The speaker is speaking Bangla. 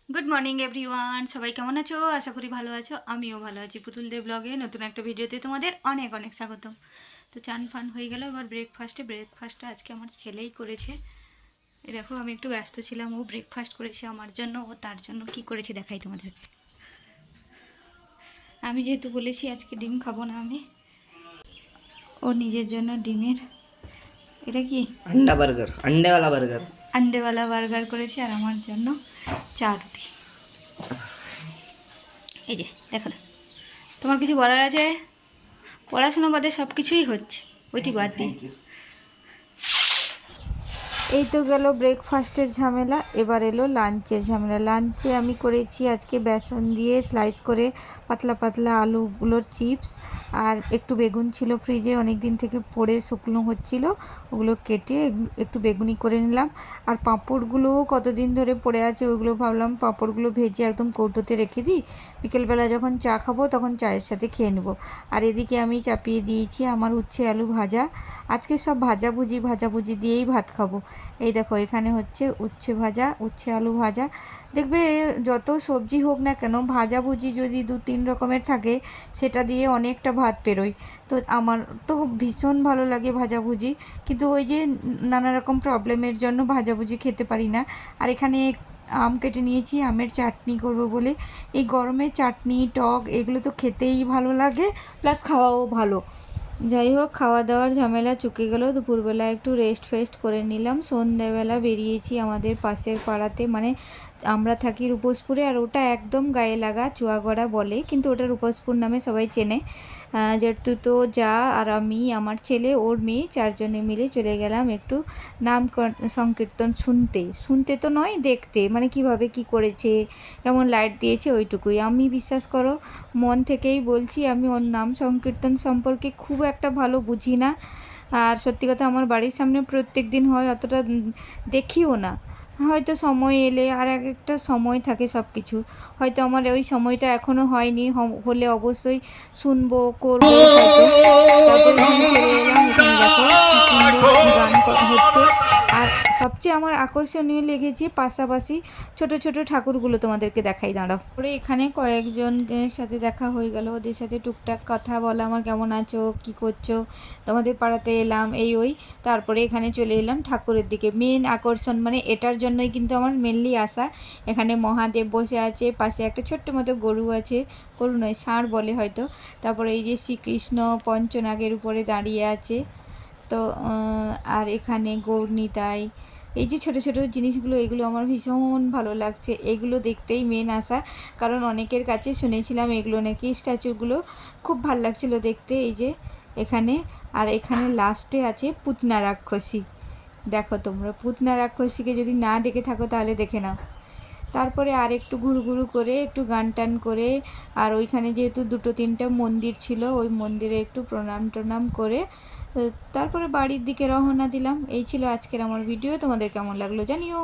গুড মর্নিং এভরিওয়ান, সবাই কেমন আছো? আশা করি ভালো আছো। আমিও ভালো আছি। পুতুল দেব ব্লগে নতুন একটা ভিডিওতে তোমাদের অনেক অনেক স্বাগতম। তো চান ফান হয়ে গেল। এবার ব্রেকফাস্টটা আজকে আমার ছেলেই করেছে। এই দেখো, আমি একটু ব্যস্ত ছিলাম। ও ব্রেকফাস্ট করেছে আমার জন্য। ও তার জন্য কি করেছে দেখাই তোমাদের। আমি যেহেতু বলেছি আজকে ডিম খাবো না, আমি ও নিজের জন্য ডিমের এটা কি अंडा बर्गर, अंडे वाला बर्गर। আন্ডেওয়ালা বার্গার করেছে, আর আমার জন্য চা রুটি। এই যে দেখো না, তোমার কিছু বলার আছে? পড়াশোনা বাদে সব কিছুই হচ্ছে, ওইটি বাদ দিই। এই তো গেল ব্রেকফাস্টের ঝামেলা, এবার এলো লাঞ্চের ঝামেলা। লাঞ্চে আমি করেছি আজকে বেসন দিয়ে স্লাইস করে পাতলা পাতলা আলুগুলোর চিপস, আর একটু বেগুন ছিল ফ্রিজে, অনেক দিন থেকে পড়ে শুকনো হচ্ছিল, ওগুলো কেটে একটু বেগুনি করে নিলাম। আর পাঁপড়গুলোও কতদিন ধরে পড়ে আছে, ওইগুলো ভাবলাম পাঁপড়গুলো ভেজে একদম কৌটোতে রেখে দিই, বিকেলবেলা যখন চা খাবো তখন চায়ের সাথে খেয়ে নেবো। আর এদিকে আমি চাপিয়ে দিয়েছি আমার উচ্ছে আলু ভাজা। আজকে সব ভাজাভুজি দিয়েই ভাত খাবো। এই দেখো, এখানে হচ্ছে উচ্ছে ভাজা, উচ্ছে আলু ভাজা। দেখবে যত সবজি হোক না কেন, ভাজাভুজি যদি 2-3 রকমের থাকে, সেটা দিয়ে অনেকটা ভাত পেরোয়। তো আমার তো ভীষণ ভালো লাগে ভাজাভুজি, কিন্তু ওই যে নানা রকম প্রবলেমের জন্য ভাজাভুজি খেতে পারি না। আর এখানে আম কেটে নিয়েছি, আমের চাটনি করব বলে। এই গরমে চাটনি টক এগুলো তো খেতেই ভালো লাগে, প্লাস খাওয়াও ভালো। যাই হোক, খাওয়া দাওয়ার ঝামেলা চুকে গেল। দুপুরবেলা একটু রেস্ট করে নিলাম। সন্ধ্যাবেলা বেরিয়েছি আমাদের পাশের পাড়াতে, মানে আমরা থাকি রূপসপুরে, আর ওটা একদম গায়ে লাগা, চুয়াগড়া বলে, কিন্তু ওটা রূপসপুর নামে সবাই চেনে। যেহেতু তো যা আর আমি, আমার ছেলে, ওর মেয়ে, 4 জনে মিলে চলে গেলাম একটু নাম সংকীর্তন শুনতে তো নয়, দেখতে, মানে কিভাবে কি করেছে, কেমন লাইট দিয়েছে, ওইটুকুই। আমি বিশ্বাস করো, মন থেকেই বলছি, আমি ওর নাম সংকীর্তন সম্পর্কে খুব একটা ভালো বুঝি না। আর সত্যি কথা, আমার বাড়ির সামনে প্রত্যেক দিন হয়, অতটা দেখিও না। হয়তো সময় এলে, আর এক একটা সময় থাকে সব কিছু, হয়তো আমার ওই সময়টা এখনও হয়নি, হলে অবশ্যই শুনবো, করবো হয়তো। তারপরে এখানে চলে এলাম, এখানে দেখো কি সুন্দর গান হচ্ছে। আর সবচেয়ে আমার আকর্ষণীয় লেগেছে পাশাপাশি ছোট ছোট ঠাকুরগুলো, তোমাদেরকে দেখাই, দাঁড়াও। পরে এখানে কয়েকজনের সাথে দেখা হয়ে গেল, ওদের সাথে টুকটাক কথা বলা, আমার কেমন আছো, কি করছো, তোমাদের পাড়াতে এলাম, এই ওই। তারপরে এখানে চলে এলাম ঠাকুরের দিকে। মেন আকর্ষণ মানে এটার জন্যই কিন্তু আমার মেনলি আসা। এখানে মহাদেব বসে আছে, পাশে একটা ছোট্ট মতো গরু আছে, গরু নয় ষাঁড় বলে হয়তো। তারপরে এই যে শ্রীকৃষ্ণ পঞ্চনাগের উপরে দাঁড়িয়ে আছে। তো আর এখানে গৌরনিতাই, এই যে ছোট ছোট জিনিসগুলো, এগুলো আমার ভীষণ ভালো লাগছে, এগুলো দেখতেই মেন আসা। কারণ অনেকের কাছে শুনেছিলাম এগুলো নাকি, স্ট্যাচুগুলো খুব ভালো লাগছিলো দেখতে। এই যে এখানে, আর এখানে লাস্টে আছে পুতনা রাক্ষসী। দেখো তোমরা, পুতনা রাক্ষসীকে যদি না দেখে থাকো তাহলে দেখে নাও। তারপরে আর একটু ঘুরু করে, একটু গান টান করে, আর ওইখানে যেহেতু 2-3টা মন্দির ছিল, ওই মন্দিরে একটু প্রণাম করে তারপরে বাড়ির দিকে রওনা দিলাম। এই ছিল আজকের আমার ভিডিও। তোমাদের কেমন লাগলো জানিও।